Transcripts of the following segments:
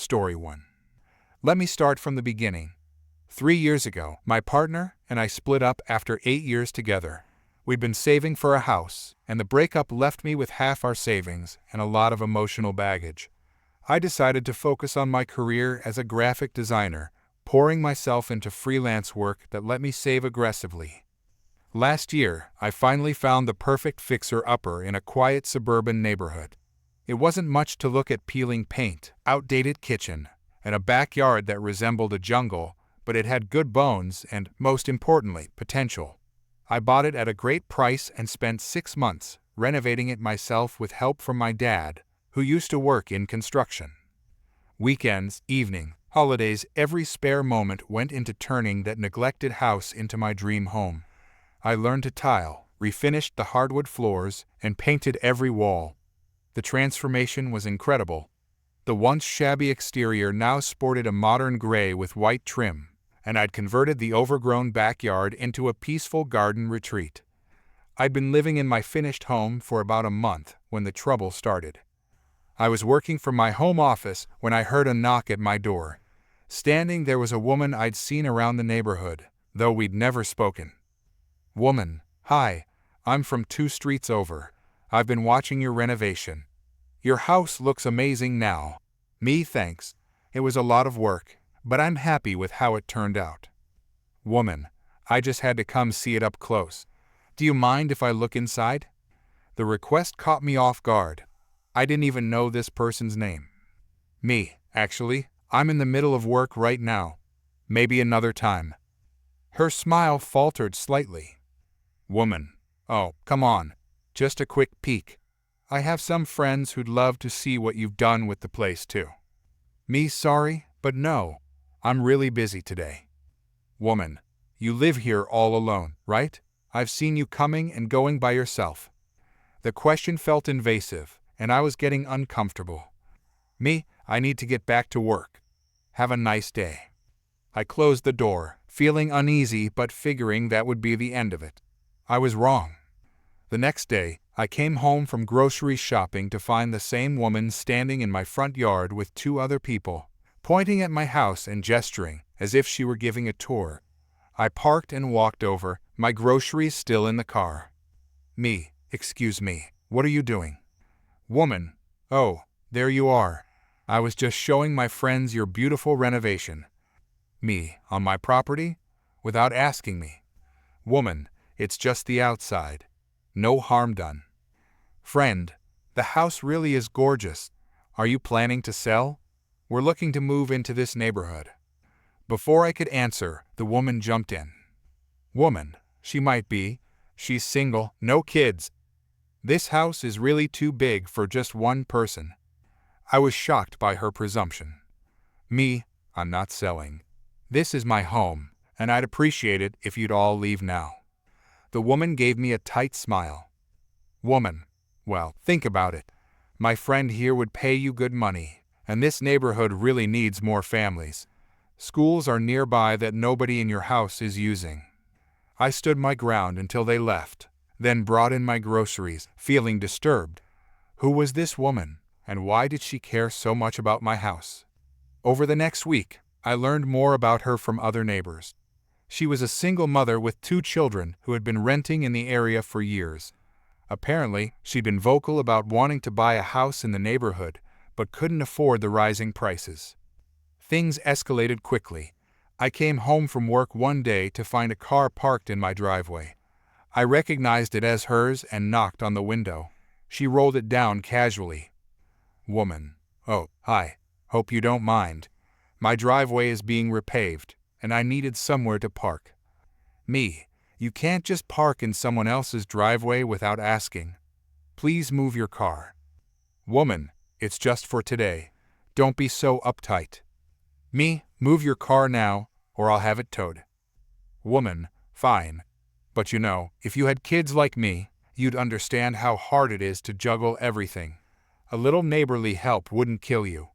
Story 1. Let me start from the beginning. 3 years ago, my partner and I split up after 8 years together. We'd been saving for a house, and the breakup left me with half our savings and a lot of emotional baggage. I decided to focus on my career as a graphic designer, pouring myself into freelance work that let me save aggressively. Last year, I finally found the perfect fixer-upper in a quiet suburban neighborhood. It wasn't much to look at: peeling paint, outdated kitchen, and a backyard that resembled a jungle, but it had good bones and, most importantly, potential. I bought it at a great price and spent 6 months renovating it myself with help from my dad, who used to work in construction. Weekends, evening, holidays, every spare moment went into turning that neglected house into my dream home. I learned to tile, refinished the hardwood floors, and painted every wall. The transformation was incredible. The once shabby exterior now sported a modern gray with white trim, and I'd converted the overgrown backyard into a peaceful garden retreat. I'd been living in my finished home for about a month when the trouble started. I was working from my home office when I heard a knock at my door. Standing there was a woman I'd seen around the neighborhood, though we'd never spoken. "Woman, hi, I'm from 2 streets over. I've been watching your renovation. Your house looks amazing now." Me, thanks. It was a lot of work, but I'm happy with how it turned out. Woman, I just had to come see it up close. Do you mind if I look inside? The request caught me off guard. I didn't even know this person's name. Me, actually, I'm in the middle of work right now. Maybe another time. Her smile faltered slightly. Woman, oh, come on. Just a quick peek. I have some friends who'd love to see what you've done with the place too. Me, sorry, but no. I'm really busy today. Woman, you live here all alone, right? I've seen you coming and going by yourself. The question felt invasive, and I was getting uncomfortable. Me, I need to get back to work. Have a nice day. I closed the door, feeling uneasy but figuring that would be the end of it. I was wrong. The next day, I came home from grocery shopping to find the same woman standing in my front yard with 2 other people, pointing at my house and gesturing as if she were giving a tour. I parked and walked over, my groceries still in the car. Me, excuse me, what are you doing? Woman, oh, there you are. I was just showing my friends your beautiful renovation. Me, on my property? Without asking me. Woman, it's just the outside. No harm done. Friend, the house really is gorgeous. Are you planning to sell? We're looking to move into this neighborhood. Before I could answer, the woman jumped in. Woman, she might be. She's single, no kids. This house is really too big for just one person. I was shocked by her presumption. Me, I'm not selling. This is my home, and I'd appreciate it if you'd all leave now. The woman gave me a tight smile. Woman, well, think about it. My friend here would pay you good money, and this neighborhood really needs more families. Schools are nearby that nobody in your house is using. I stood my ground until they left, then brought in my groceries, feeling disturbed. Who was this woman, and why did she care so much about my house? Over the next week, I learned more about her from other neighbors. She was a single mother with 2 children who had been renting in the area for years. Apparently, she'd been vocal about wanting to buy a house in the neighborhood, but couldn't afford the rising prices. Things escalated quickly. I came home from work one day to find a car parked in my driveway. I recognized it as hers and knocked on the window. She rolled it down casually. Woman, oh, hi, hope you don't mind. My driveway is being repaved, and I needed somewhere to park. Me, you can't just park in someone else's driveway without asking. Please move your car. Woman, it's just for today. Don't be so uptight. Me, move your car now, or I'll have it towed. Woman, fine. But you know, if you had kids like me, you'd understand how hard it is to juggle everything. A little neighborly help wouldn't kill you.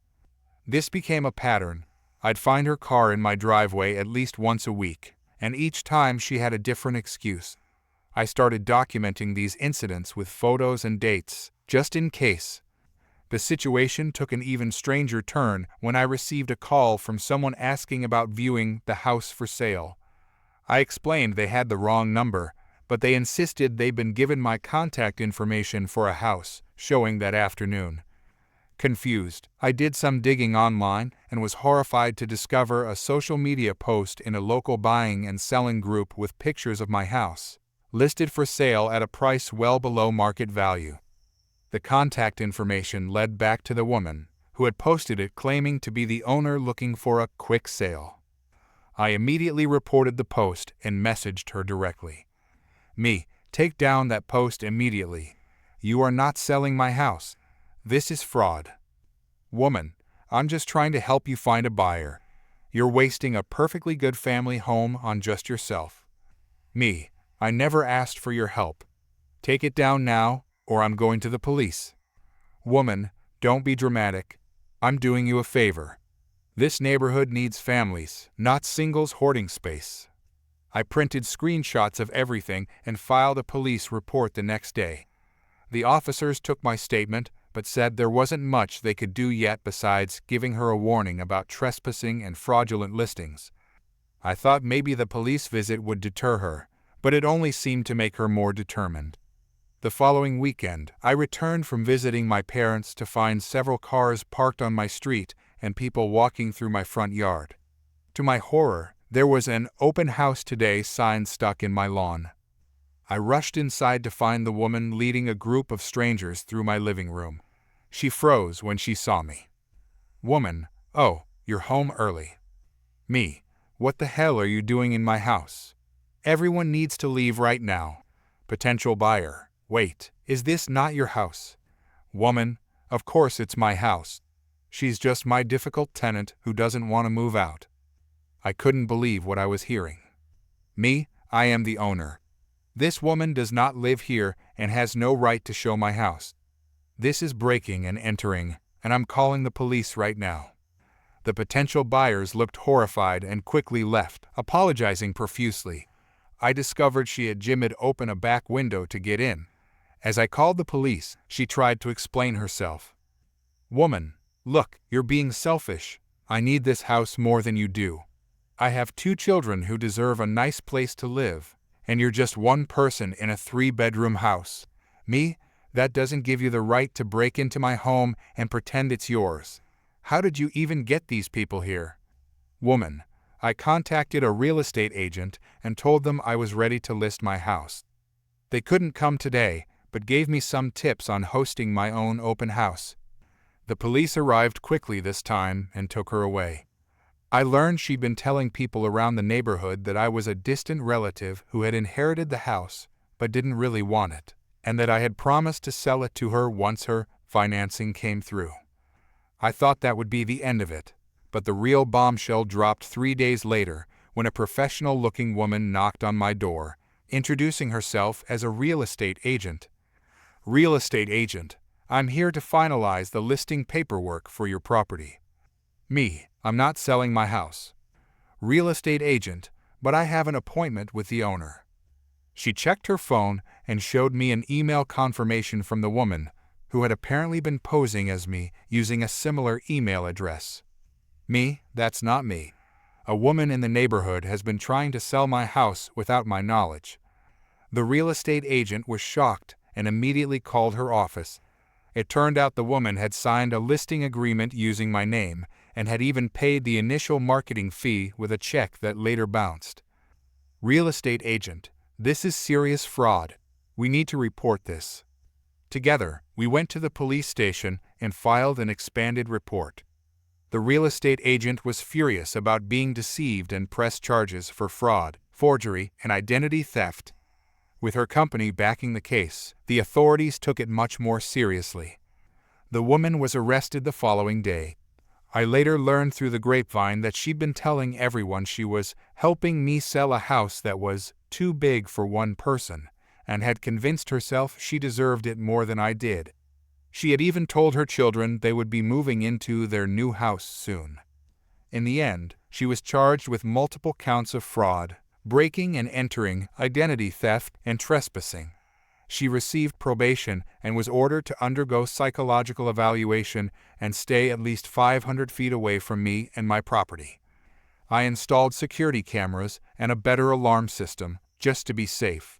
This became a pattern. I'd find her car in my driveway at least once a week, and each time she had a different excuse. I started documenting these incidents with photos and dates, just in case. The situation took an even stranger turn when I received a call from someone asking about viewing the house for sale. I explained they had the wrong number, but they insisted they'd been given my contact information for a house showing that afternoon. Confused, I did some digging online and was horrified to discover a social media post in a local buying and selling group with pictures of my house, listed for sale at a price well below market value. The contact information led back to the woman who had posted it, claiming to be the owner looking for a quick sale. I immediately reported the post and messaged her directly. "Me, take down that post immediately. You are not selling my house. This is fraud." "Woman, I'm just trying to help you find a buyer. You're wasting a perfectly good family home on just yourself." "Me, I never asked for your help. Take it down now, or I'm going to the police." "Woman, don't be dramatic. I'm doing you a favor. This neighborhood needs families, not singles hoarding space." I printed screenshots of everything and filed a police report the next day. The officers took my statement, but said there wasn't much they could do yet besides giving her a warning about trespassing and fraudulent listings. I thought maybe the police visit would deter her, but it only seemed to make her more determined. The following weekend, I returned from visiting my parents to find several cars parked on my street and people walking through my front yard. To my horror, there was an "Open House Today" sign stuck in my lawn. I rushed inside to find the woman leading a group of strangers through my living room. She froze when she saw me. "Woman, oh, you're home early." "Me, what the hell are you doing in my house? Everyone needs to leave right now." Potential buyer: "Wait, is this not your house?" "Woman, of course it's my house. She's just my difficult tenant who doesn't want to move out." I couldn't believe what I was hearing. "Me, I am the owner. This woman does not live here and has no right to show my house. This is breaking and entering, and I'm calling the police right now." The potential buyers looked horrified and quickly left, apologizing profusely. I discovered she had Jim'd open a back window to get in. As I called the police, she tried to explain herself. "Woman, look, you're being selfish. I need this house more than you do. I have 2 children who deserve a nice place to live, and you're just one person in a 3-bedroom house. Me, that doesn't give you the right to break into my home and pretend it's yours. How did you even get these people here?" "Woman, I contacted a real estate agent and told them I was ready to list my house. They couldn't come today, but gave me some tips on hosting my own open house." The police arrived quickly this time and took her away. I learned she'd been telling people around the neighborhood that I was a distant relative who had inherited the house but didn't really want it, and that I had promised to sell it to her once her financing came through. I thought that would be the end of it, but the real bombshell dropped 3 days later when a professional-looking woman knocked on my door, introducing herself as a real estate agent. "Real estate agent, I'm here to finalize the listing paperwork for your property." "Me, I'm not selling my house." "Real estate agent, but I have an appointment with the owner." She checked her phone and showed me an email confirmation from the woman, who had apparently been posing as me using a similar email address. "Me, that's not me. A woman in the neighborhood has been trying to sell my house without my knowledge." The real estate agent was shocked and immediately called her office. It turned out the woman had signed a listing agreement using my name and had even paid the initial marketing fee with a check that later bounced. "Real estate agent, this is serious fraud. We need to report this." Together, we went to the police station and filed an expanded report. The real estate agent was furious about being deceived and pressed charges for fraud, forgery, and identity theft. With her company backing the case, the authorities took it much more seriously. The woman was arrested the following day. I later learned through the grapevine that she'd been telling everyone she was helping me sell a house that was too big for one person, and had convinced herself she deserved it more than I did. She had even told her children they would be moving into their new house soon. In the end, she was charged with multiple counts of fraud, breaking and entering, identity theft, and trespassing. She received probation and was ordered to undergo psychological evaluation and stay at least 500 feet away from me and my property. I installed security cameras and a better alarm system, just to be safe.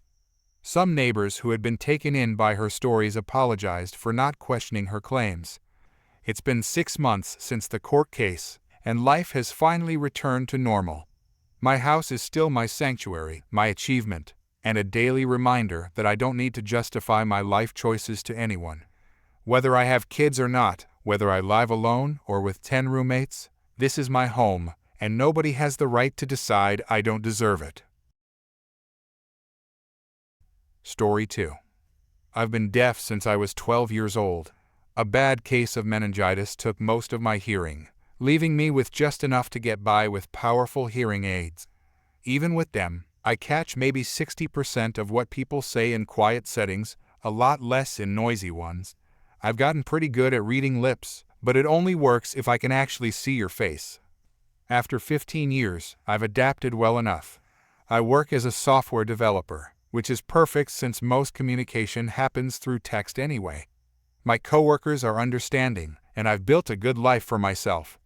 Some neighbors who had been taken in by her stories apologized for not questioning her claims. It's been 6 months since the court case, and life has finally returned to normal. My house is still my sanctuary, my achievement, and a daily reminder that I don't need to justify my life choices to anyone. Whether I have kids or not, whether I live alone or with 10 roommates, this is my home, and nobody has the right to decide I don't deserve it. Story 2. I've been deaf since I was 12 years old. A bad case of meningitis took most of my hearing, leaving me with just enough to get by with powerful hearing aids. Even with them, I catch maybe 60% of what people say in quiet settings, a lot less in noisy ones. I've gotten pretty good at reading lips, but it only works if I can actually see your face. After 15 years, I've adapted well enough. I work as a software developer, which is perfect since most communication happens through text anyway. My coworkers are understanding, and I've built a good life for myself.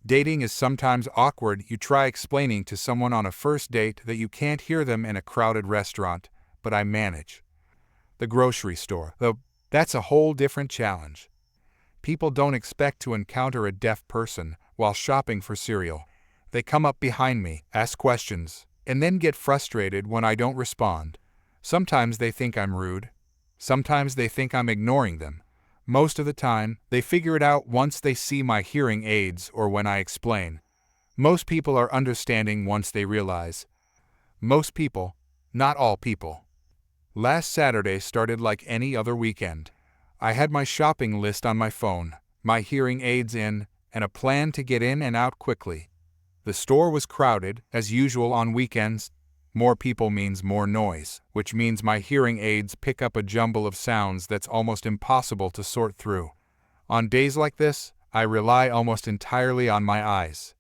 Dating is sometimes awkward. You try explaining to someone on a first date that you can't hear them in a crowded restaurant, but I manage. The grocery store, though, that's a whole different challenge. People don't expect to encounter a deaf person while shopping for cereal. They come up behind me, ask questions, and then get frustrated when I don't respond. Sometimes they think I'm rude. Sometimes they think I'm ignoring them. Most of the time, they figure it out once they see my hearing aids or when I explain. Most people are understanding once they realize. Most people, not all people. Last Saturday started like any other weekend. I had my shopping list on my phone, my hearing aids in, and a plan to get in and out quickly. The store was crowded, as usual on weekends. More people means more noise, which means my hearing aids pick up a jumble of sounds that's almost impossible to sort through. On days like this, I rely almost entirely on my eyes.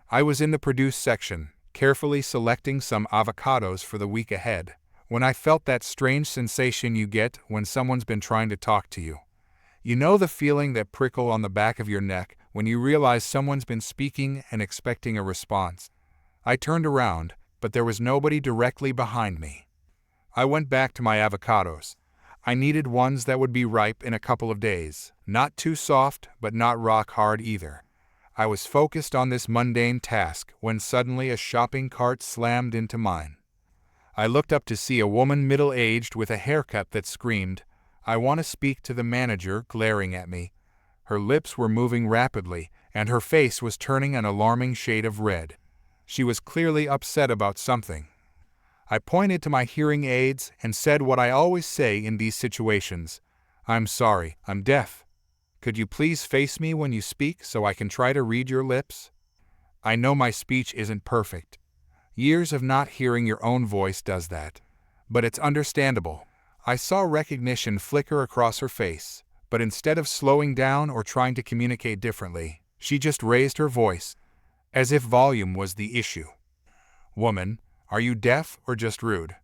I was in the produce section, carefully selecting some avocados for the week ahead, when I felt that strange sensation you get when someone's been trying to talk to you. You know the feeling that prickle on the back of your neck when you realize someone's been speaking and expecting a response. I turned around, but there was nobody directly behind me. I went back to my avocados. I needed ones that would be ripe in a couple of days, not too soft, but not rock hard either. I was focused on this mundane task when suddenly a shopping cart slammed into mine. I looked up to see a woman middle-aged with a haircut that screamed, "I want to speak to the manager," glaring at me. Her lips were moving rapidly, and her face was turning an alarming shade of red. She was clearly upset about something. I pointed to my hearing aids and said what I always say in these situations. "I'm sorry, I'm deaf. Could you please face me when you speak so I can try to read your lips?" I know my speech isn't perfect. Years of not hearing your own voice does that. But it's understandable. I saw recognition flicker across her face, but instead of slowing down or trying to communicate differently, she just raised her voice, as if volume was the issue. "Woman, are you deaf or just rude?"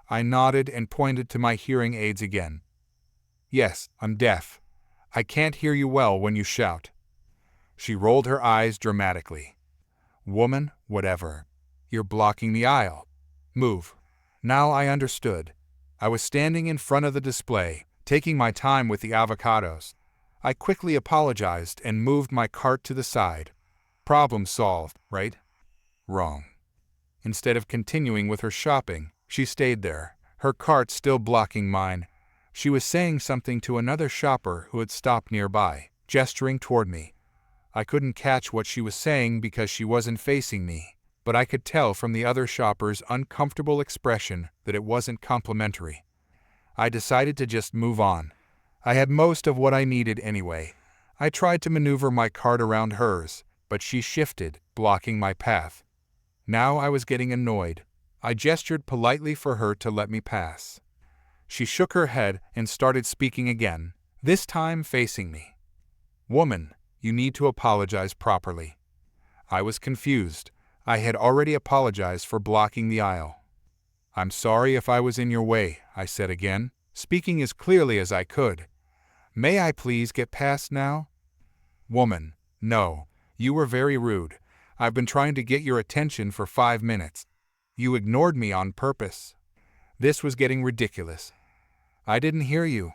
I nodded and pointed to my hearing aids again. "Yes, I'm deaf. I can't hear you well when you shout." She rolled her eyes dramatically. "Woman, whatever. You're blocking the aisle. Move." Now I understood. I was standing in front of the display, taking my time with the avocados. I quickly apologized and moved my cart to the side. Problem solved, right? Wrong. Instead of continuing with her shopping, she stayed there, her cart still blocking mine. She was saying something to another shopper who had stopped nearby, gesturing toward me. I couldn't catch what she was saying because she wasn't facing me, but I could tell from the other shopper's uncomfortable expression that it wasn't complimentary. I decided to just move on. I had most of what I needed anyway. I tried to maneuver my cart around hers, but she shifted, blocking my path. Now I was getting annoyed. I gestured politely for her to let me pass. She shook her head and started speaking again, this time facing me. "Woman, you need to apologize properly." I was confused. I had already apologized for blocking the aisle. "I'm sorry if I was in your way," I said again, speaking as clearly as I could. "May I please get past now?" Woman: "No. You were very rude. I've been trying to get your attention for 5 minutes. You ignored me on purpose." This was getting ridiculous. "I didn't hear you."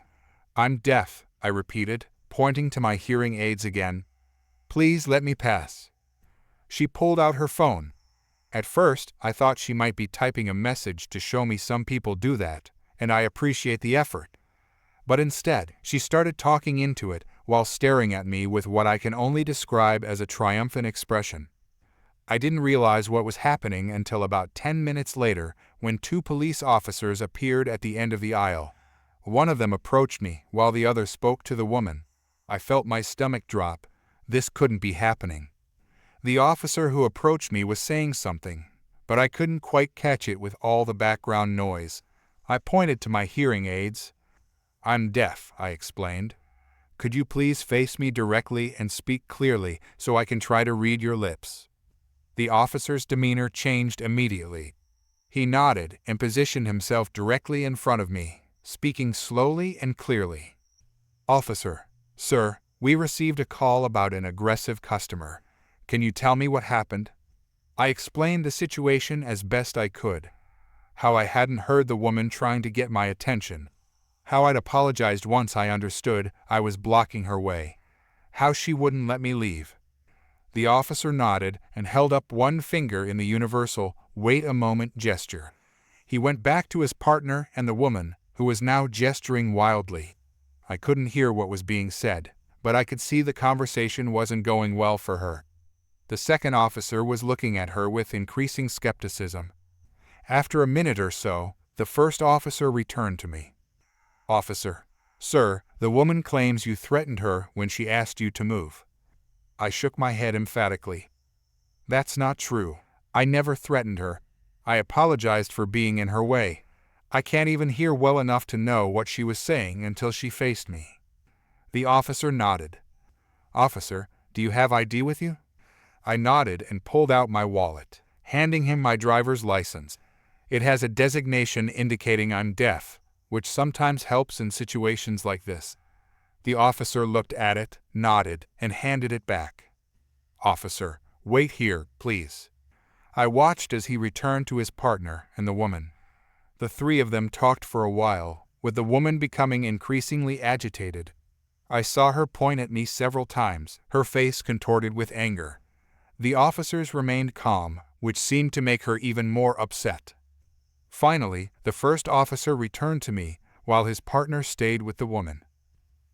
"I'm deaf," I repeated, pointing to my hearing aids again. "Please let me pass." She pulled out her phone. At first, I thought she might be typing a message to show me some people do that, and I appreciate the effort. But instead, she started talking into it while staring at me with what I can only describe as a triumphant expression. I didn't realize what was happening until about 10 minutes later, when 2 police officers appeared at the end of the aisle. One of them approached me while the other spoke to the woman. I felt my stomach drop. This couldn't be happening. The officer who approached me was saying something, but I couldn't quite catch it with all the background noise. I pointed to my hearing aids. "I'm deaf," I explained. "Could you please face me directly and speak clearly so I can try to read your lips?" The officer's demeanor changed immediately. He nodded and positioned himself directly in front of me, speaking slowly and clearly. "Officer, sir, we received a call about an aggressive customer. Can you tell me what happened?" I explained the situation as best I could. How I hadn't heard the woman trying to get my attention. How I'd apologized once I understood I was blocking her way. How she wouldn't let me leave. The officer nodded and held up one finger in the universal "wait a moment" gesture. He went back to his partner and the woman, who was now gesturing wildly. I couldn't hear what was being said, but I could see the conversation wasn't going well for her. The second officer was looking at her with increasing skepticism. After a minute or so, the first officer returned to me. "Officer, sir, the woman claims you threatened her when she asked you to move." I shook my head emphatically. "That's not true. I never threatened her. I apologized for being in her way. I can't even hear well enough to know what she was saying until she faced me." The officer nodded. "Officer, do you have ID with you?" I nodded and pulled out my wallet, handing him my driver's license. It has a designation indicating I'm deaf, which sometimes helps in situations like this. The officer looked at it, nodded, and handed it back. "Officer, wait here, please." I watched as he returned to his partner and the woman. The 3 of them talked for a while, with the woman becoming increasingly agitated. I saw her point at me several times, her face contorted with anger. The officers remained calm, which seemed to make her even more upset. Finally, the first officer returned to me, while his partner stayed with the woman.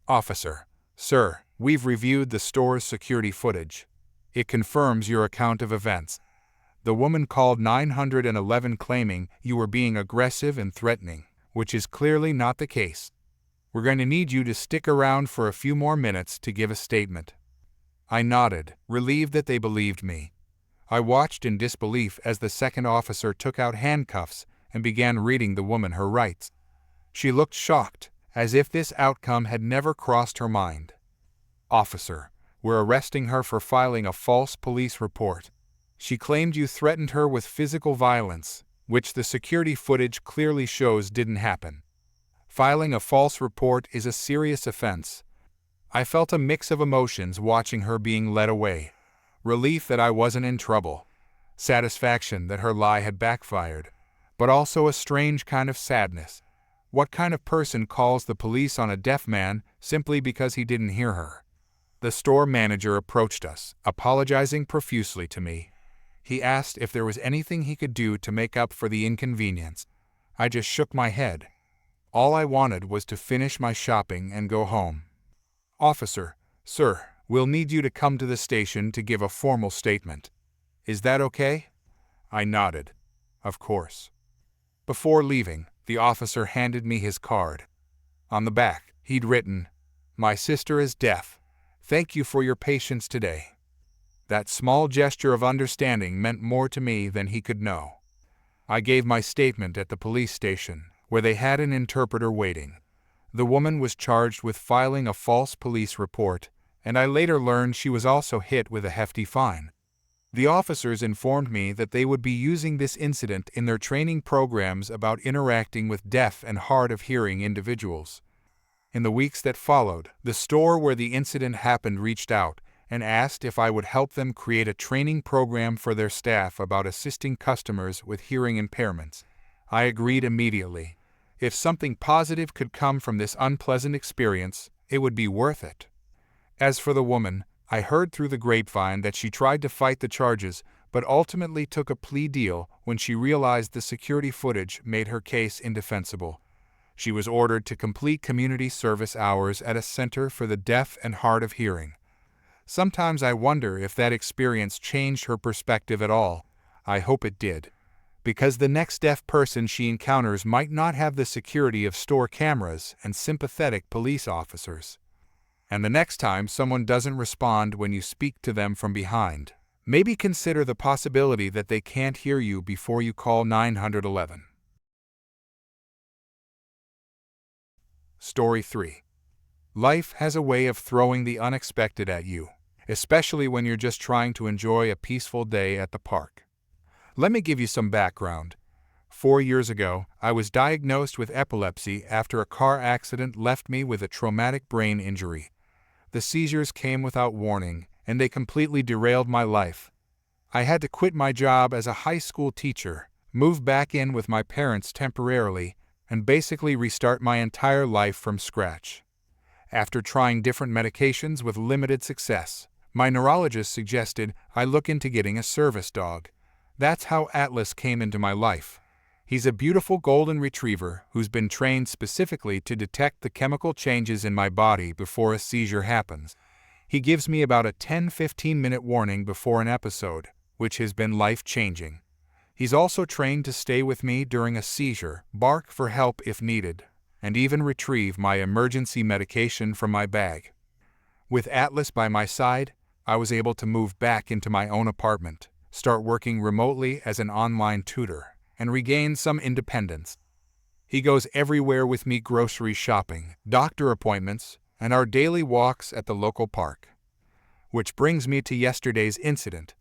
"Officer, sir, we've reviewed the store's security footage. It confirms your account of events. The woman called 911 claiming you were being aggressive and threatening, which is clearly not the case. We're going to need you to stick around for a few more minutes to give a statement." I nodded, relieved that they believed me. I watched in disbelief as the second officer took out handcuffs and began reading the woman her rights. She looked shocked, as if this outcome had never crossed her mind. "Officer, we're arresting her for filing a false police report. She claimed you threatened her with physical violence, which the security footage clearly shows didn't happen. Filing a false report is a serious offense." I felt a mix of emotions watching her being led away. Relief that I wasn't in trouble. Satisfaction that her lie had backfired. But also a strange kind of sadness. What kind of person calls the police on a deaf man simply because he didn't hear her? The store manager approached us, apologizing profusely to me. He asked if there was anything he could do to make up for the inconvenience. I just shook my head. All I wanted was to finish my shopping and go home. "Officer, sir, we'll need you to come to the station to give a formal statement. Is that okay?" I nodded. Of course. Before leaving, the officer handed me his card. On the back, he'd written, "My sister is deaf. Thank you for your patience today." That small gesture of understanding meant more to me than he could know. I gave my statement at the police station, where they had an interpreter waiting. The woman was charged with filing a false police report, and I later learned she was also hit with a hefty fine. The officers informed me that they would be using this incident in their training programs about interacting with deaf and hard of hearing individuals. In the weeks that followed, the store where the incident happened reached out and asked if I would help them create a training program for their staff about assisting customers with hearing impairments. I agreed immediately. If something positive could come from this unpleasant experience, it would be worth it. As for the woman, I heard through the grapevine that she tried to fight the charges, but ultimately took a plea deal when she realized the security footage made her case indefensible. She was ordered to complete community service hours at a center for the deaf and hard of hearing. Sometimes I wonder if that experience changed her perspective at all. I hope it did. Because the next deaf person she encounters might not have the security of store cameras and sympathetic police officers. And the next time someone doesn't respond when you speak to them from behind, maybe consider the possibility that they can't hear you before you call 911. Story 3. Life has a way of throwing the unexpected at you, especially when you're just trying to enjoy a peaceful day at the park. Let me give you some background. 4 years ago, I was diagnosed with epilepsy after a car accident left me with a traumatic brain injury. The seizures came without warning, and they completely derailed my life. I had to quit my job as a high school teacher, move back in with my parents temporarily, and basically restart my entire life from scratch. After trying different medications with limited success, my neurologist suggested I look into getting a service dog. That's how Atlas came into my life. He's a beautiful golden retriever who's been trained specifically to detect the chemical changes in my body before a seizure happens. He gives me about a 10-15 minute warning before an episode, which has been life-changing. He's also trained to stay with me during a seizure, bark for help if needed, and even retrieve my emergency medication from my bag. With Atlas by my side, I was able to move back into my own apartment, start working remotely as an online tutor, and regain some independence. He goes everywhere with me: grocery shopping, doctor appointments, and our daily walks at the local park. Which brings me to yesterday's incident.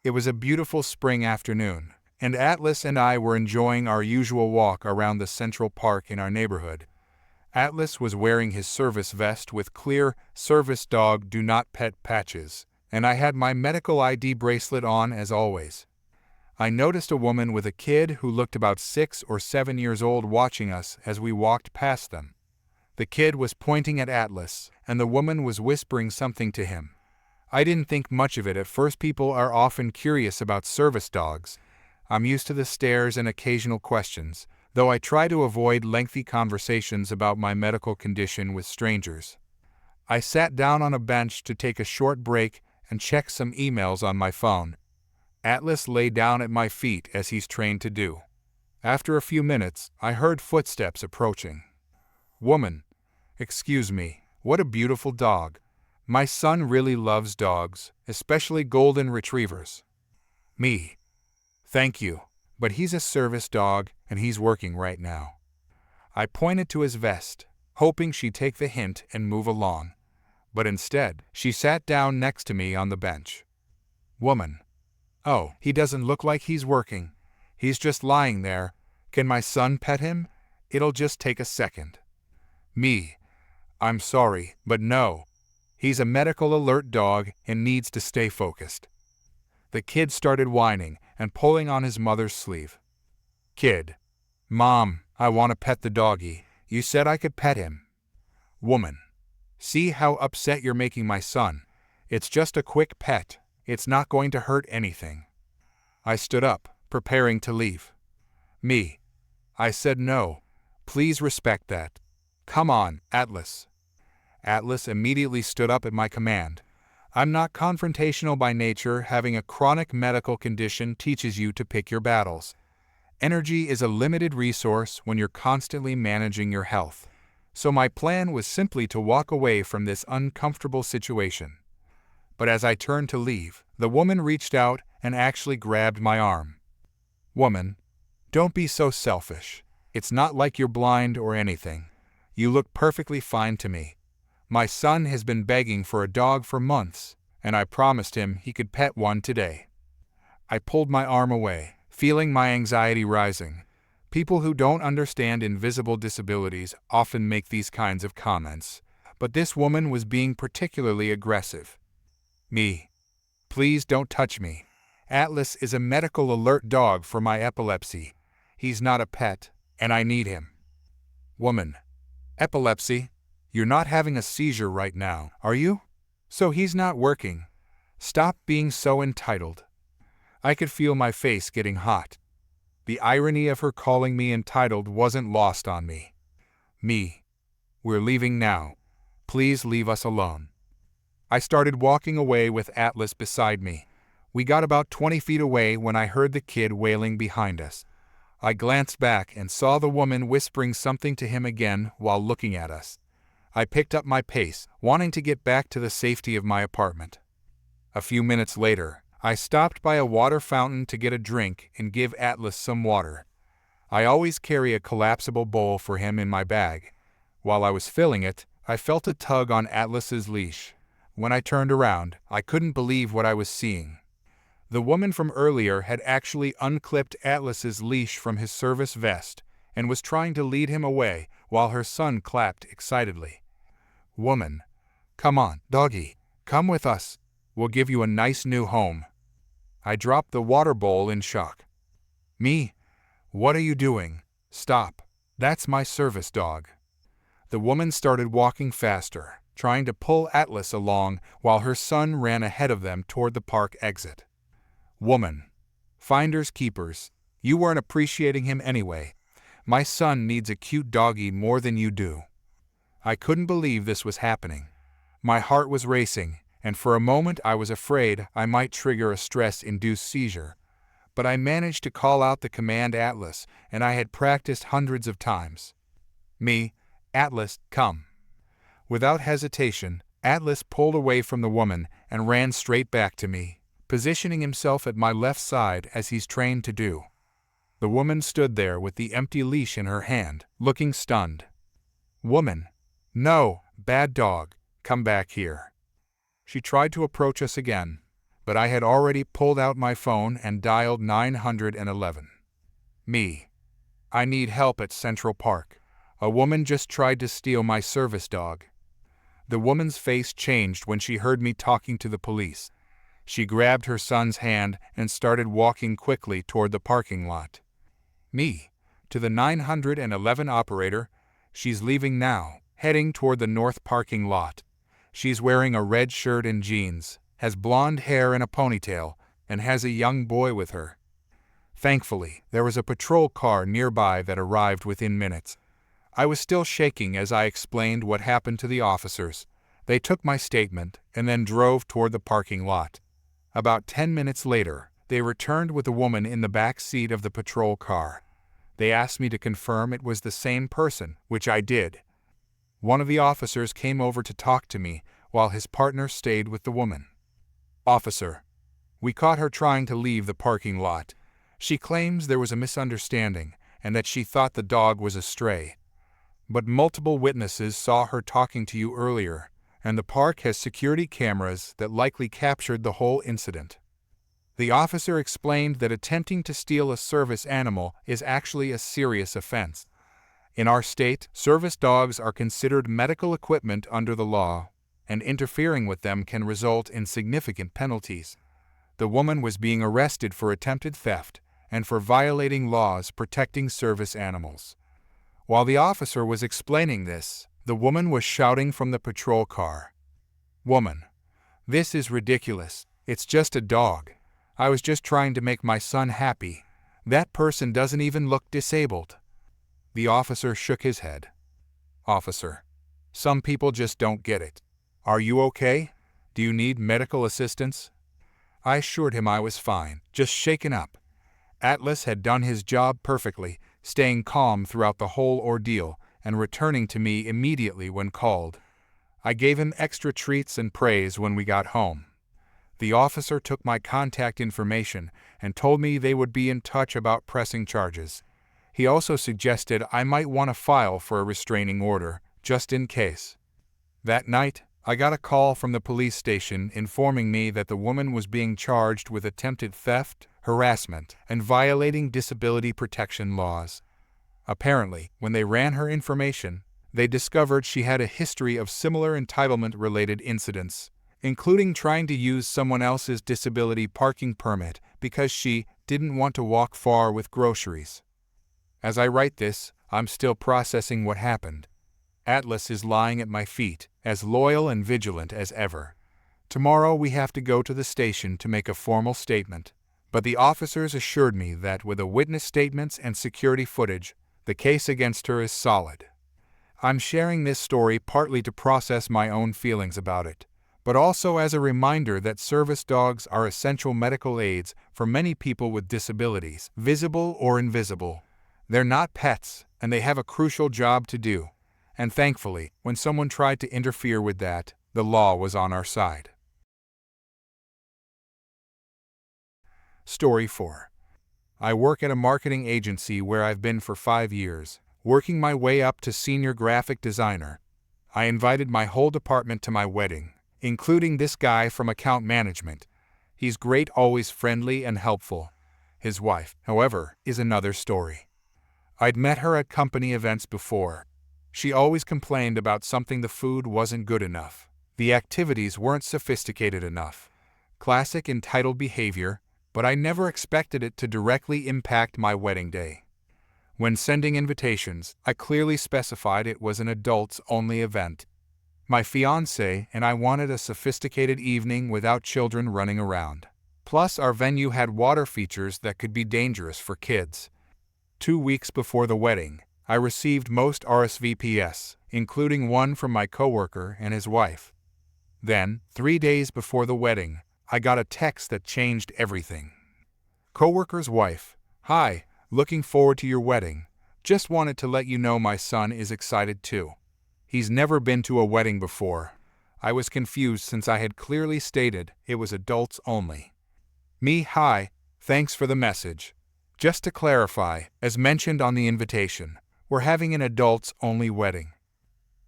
It was a beautiful spring afternoon, and Atlas and I were enjoying our usual walk around the central park in our neighborhood. Atlas was wearing his service vest with clear "Service Dog Do Not Pet" patches, and I had my medical ID bracelet on as always. I noticed a woman with a kid who looked about 6 or 7 years old watching us as we walked past them. The kid was pointing at Atlas, and the woman was whispering something to him. I didn't think much of it at first. People are often curious about service dogs. I'm used to the stares and occasional questions, though I try to avoid lengthy conversations about my medical condition with strangers. I sat down on a bench to take a short break and check some emails on my phone. Atlas lay down at my feet as he's trained to do. After a few minutes, I heard footsteps approaching. Woman, excuse me, what a beautiful dog. My son really loves dogs, especially golden retrievers. Me. Thank you, but he's a service dog and he's working right now. I pointed to his vest, hoping she'd take the hint and move along. But instead, she sat down next to me on the bench. Woman. Oh, he doesn't look like he's working. He's just lying there. Can my son pet him? It'll just take a second. Me. I'm sorry, but no. He's a medical alert dog and needs to stay focused. The kid started whining and pulling on his mother's sleeve. Kid. Mom, I want to pet the doggy. You said I could pet him. Woman. See how upset you're making my son. It's just a quick pet. It's not going to hurt anything. I stood up, preparing to leave. Me. I said no. Please respect that. Come on, Atlas. Atlas immediately stood up at my command. I'm not confrontational by nature. Having a chronic medical condition teaches you to pick your battles. Energy is a limited resource when you're constantly managing your health. So my plan was simply to walk away from this uncomfortable situation. But as I turned to leave, the woman reached out and actually grabbed my arm. Woman, don't be so selfish. It's not like you're blind or anything. You look perfectly fine to me. My son has been begging for a dog for months, and I promised him he could pet one today. I pulled my arm away, feeling my anxiety rising. People who don't understand invisible disabilities often make these kinds of comments, but this woman was being particularly aggressive. Me. Please don't touch me. Atlas is a medical alert dog for my epilepsy. He's not a pet, and I need him. Woman. Epilepsy? You're not having a seizure right now, are you? So he's not working. Stop being so entitled. I could feel my face getting hot. The irony of her calling me entitled wasn't lost on me. Me. We're leaving now. Please leave us alone. I started walking away with Atlas beside me. We got about 20 feet away when I heard the kid wailing behind us. I glanced back and saw the woman whispering something to him again while looking at us. I picked up my pace, wanting to get back to the safety of my apartment. A few minutes later, I stopped by a water fountain to get a drink and give Atlas some water. I always carry a collapsible bowl for him in my bag. While I was filling it, I felt a tug on Atlas's leash. When I turned around, I couldn't believe what I was seeing. The woman from earlier had actually unclipped Atlas's leash from his service vest and was trying to lead him away while her son clapped excitedly. Woman. Come on, doggy. Come with us. We'll give you a nice new home. I dropped the water bowl in shock. Me? What are you doing? Stop. That's my service dog. The woman started walking faster, trying to pull Atlas along while her son ran ahead of them toward the park exit. Woman. Finders keepers. You weren't appreciating him anyway. My son needs a cute doggy more than you do. I couldn't believe this was happening. My heart was racing, and for a moment I was afraid I might trigger a stress-induced seizure. But I managed to call out the command Atlas, and I had practiced hundreds of times. Me, Atlas, come. Without hesitation, Atlas pulled away from the woman and ran straight back to me, positioning himself at my left side as he's trained to do. The woman stood there with the empty leash in her hand, looking stunned. Woman. No, bad dog, come back here. She tried to approach us again, but I had already pulled out my phone and dialed 911. Me. I need help at Central Park. A woman just tried to steal my service dog. The woman's face changed when she heard me talking to the police. She grabbed her son's hand and started walking quickly toward the parking lot. Me. To the 911 operator. She's leaving now, heading toward the north parking lot. She's wearing a red shirt and jeans, has blonde hair in a ponytail, and has a young boy with her. Thankfully, there was a patrol car nearby that arrived within minutes. I was still shaking as I explained what happened to the officers. They took my statement and then drove toward the parking lot. About 10 minutes later, they returned with a woman in the back seat of the patrol car. They asked me to confirm it was the same person, which I did. One of the officers came over to talk to me while his partner stayed with the woman. Officer. We caught her trying to leave the parking lot. She claims there was a misunderstanding and that she thought the dog was a stray. But multiple witnesses saw her talking to you earlier, and the park has security cameras that likely captured the whole incident. The officer explained that attempting to steal a service animal is actually a serious offense. In our state, service dogs are considered medical equipment under the law, and interfering with them can result in significant penalties. The woman was being arrested for attempted theft and for violating laws protecting service animals. While the officer was explaining this, the woman was shouting from the patrol car. Woman. This is ridiculous. It's just a dog. I was just trying to make my son happy. That person doesn't even look disabled. The officer shook his head. Officer. Some people just don't get it. Are you okay? Do you need medical assistance? I assured him I was fine, just shaken up. Atlas had done his job perfectly, staying calm throughout the whole ordeal and returning to me immediately when called. I gave him extra treats and praise when we got home. The officer took my contact information and told me they would be in touch about pressing charges. He also suggested I might want to file for a restraining order, just in case. That night, I got a call from the police station informing me that the woman was being charged with attempted theft, harassment, and violating disability protection laws. Apparently, when they ran her information, they discovered she had a history of similar entitlement-related incidents, including trying to use someone else's disability parking permit because she didn't want to walk far with groceries. As I write this, I'm still processing what happened. Atlas is lying at my feet, as loyal and vigilant as ever. Tomorrow we have to go to the station to make a formal statement, but the officers assured me that with the witness statements and security footage, the case against her is solid. I'm sharing this story partly to process my own feelings about it, but also as a reminder that service dogs are essential medical aids for many people with disabilities, visible or invisible. They're not pets, and they have a crucial job to do. And thankfully, when someone tried to interfere with that, the law was on our side. Story 4. I work at a marketing agency where I've been for 5 years, working my way up to senior graphic designer. I invited my whole department to my wedding, including this guy from account management. He's great, always friendly and helpful. His wife, however, is another story. I'd met her at company events before. She always complained about something: the food wasn't good enough, the activities weren't sophisticated enough. Classic entitled behavior, but I never expected it to directly impact my wedding day. When sending invitations, I clearly specified it was an adults-only event. My fiancé and I wanted a sophisticated evening without children running around. Plus, our venue had water features that could be dangerous for kids. 2 weeks before the wedding, I received most RSVPs, including one from my coworker and his wife. Then, 3 days before the wedding, I got a text that changed everything. Coworker's wife: "Hi, looking forward to your wedding. Just wanted to let you know my son is excited too. He's never been to a wedding before." I was confused since I had clearly stated it was adults only. Me: "Hi, thanks for the message. Just to clarify, as mentioned on the invitation, we're having an adults-only wedding."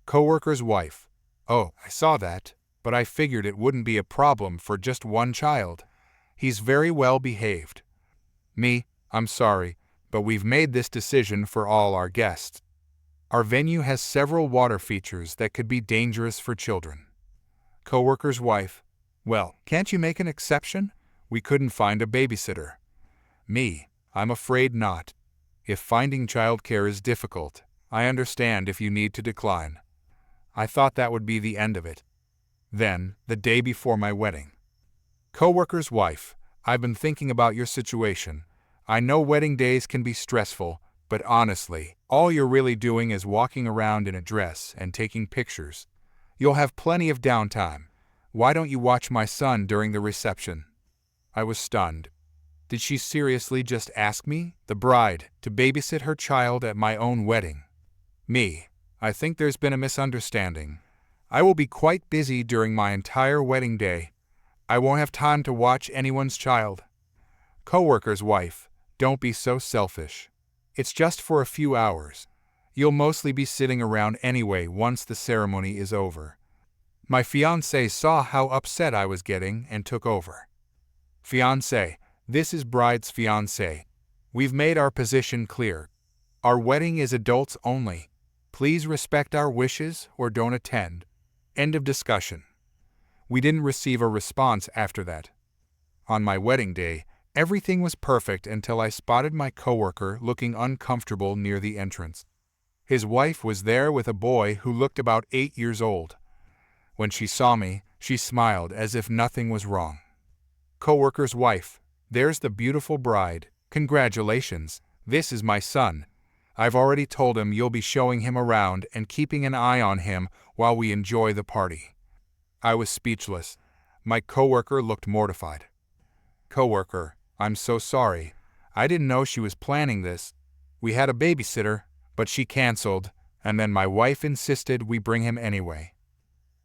Coworker's wife: "Oh, I saw that, but I figured it wouldn't be a problem for just one child. He's very well behaved." Me: "I'm sorry, but we've made this decision for all our guests. Our venue has several water features that could be dangerous for children." Coworker's wife: "Well, can't you make an exception? We couldn't find a babysitter." Me: "I'm afraid not. If finding childcare is difficult, I understand if you need to decline." I thought that would be the end of it. Then, the day before my wedding. Coworker's wife: "I've been thinking about your situation. I know wedding days can be stressful, but honestly, all you're really doing is walking around in a dress and taking pictures. You'll have plenty of downtime. Why don't you watch my son during the reception?" I was stunned. Did she seriously just ask me, the bride, to babysit her child at my own wedding? Me: "I think there's been a misunderstanding. I will be quite busy during my entire wedding day. I won't have time to watch anyone's child." Coworker's wife: "Don't be so selfish. It's just for a few hours. You'll mostly be sitting around anyway once the ceremony is over." My fiancé saw how upset I was getting and took over. Fiancé: "This is bride's fiancé. We've made our position clear. Our wedding is adults only. Please respect our wishes or don't attend." End of discussion. We didn't receive a response after that. On my wedding day, everything was perfect until I spotted my coworker looking uncomfortable near the entrance. His wife was there with a boy who looked about 8 years old. When she saw me, she smiled as if nothing was wrong. Coworker's wife: "There's the beautiful bride. Congratulations. This is my son. I've already told him you'll be showing him around and keeping an eye on him while we enjoy the party." I was speechless. My coworker looked mortified. Coworker: "I'm so sorry. I didn't know she was planning this. We had a babysitter, but she canceled, and then my wife insisted we bring him anyway."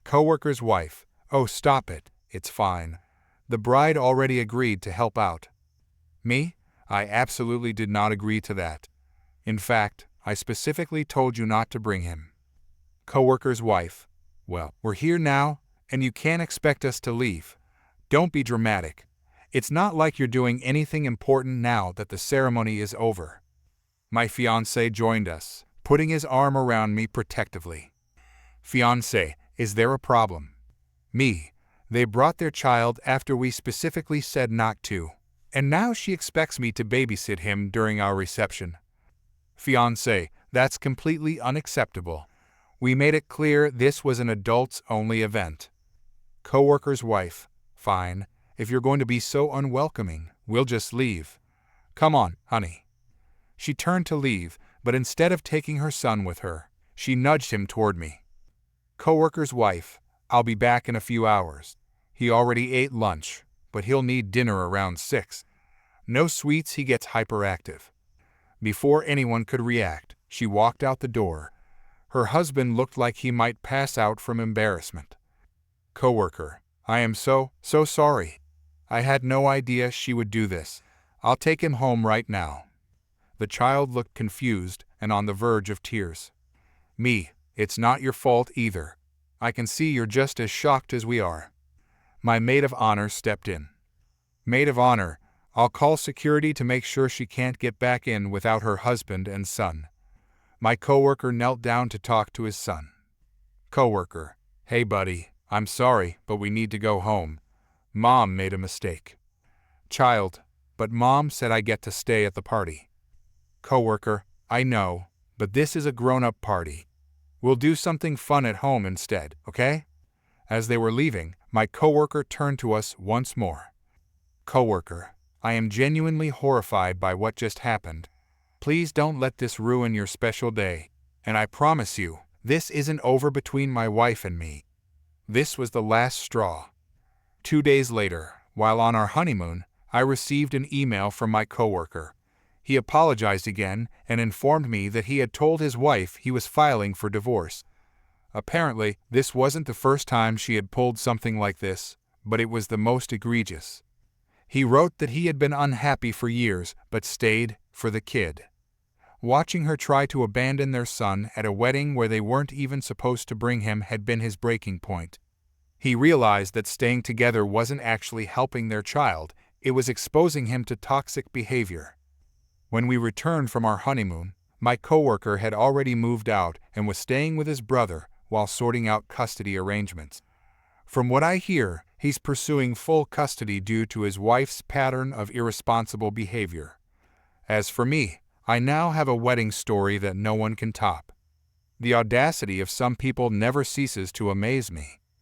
Coworker's wife: "Oh, stop it. It's fine. The bride already agreed to help out." Me: "I absolutely did not agree to that. In fact, I specifically told you not to bring him." Coworker's wife: "Well, we're here now, and you can't expect us to leave. Don't be dramatic. It's not like you're doing anything important now that the ceremony is over. My fiancé joined us, putting his arm around me protectively. Fiancé, is there a problem? Me. They brought their child after we specifically said not to, and now she expects me to babysit him during our reception. Fiancé, that's completely unacceptable. We made it clear this was an adults-only event. Coworker's wife, fine, if you're going to be so unwelcoming, we'll just leave. Come on, honey. She turned to leave, but instead of taking her son with her, she nudged him toward me. Coworker's wife, I'll be back in a few hours. He already ate lunch, but he'll need dinner around 6. No sweets, he gets hyperactive. Before anyone could react, she walked out the door. Her husband looked like he might pass out from embarrassment. Coworker, I am so sorry. I had no idea she would do this. I'll take him home right now. The child looked confused and on the verge of tears. Me, it's not your fault either. I can see you're just as shocked as we are. My maid of honor stepped in. Maid of honor, I'll call security to make sure she can't get back in without her husband and son. My coworker knelt down to talk to his son. Coworker, hey buddy, I'm sorry, but we need to go home. Mom made a mistake. Child, but Mom said I get to stay at the party. Coworker, I know, but this is a grown-up party. We'll do something fun at home instead, okay? As they were leaving, my coworker turned to us once more. Coworker, I am genuinely horrified by what just happened. Please don't let this ruin your special day, and I promise you, this isn't over between my wife and me. This was the last straw. 2 days later, while on our honeymoon, I received an email from my coworker. He apologized again and informed me that he had told his wife he was filing for divorce. Apparently, this wasn't the first time she had pulled something like this, but it was the most egregious. He wrote that he had been unhappy for years but stayed for the kid. Watching her try to abandon their son at a wedding where they weren't even supposed to bring him had been his breaking point. He realized that staying together wasn't actually helping their child, it was exposing him to toxic behavior. When we returned from our honeymoon, my coworker had already moved out and was staying with his brother while sorting out custody arrangements. From what I hear, he's pursuing full custody due to his wife's pattern of irresponsible behavior. As for me, I now have a wedding story that no one can top. The audacity of some people never ceases to amaze me.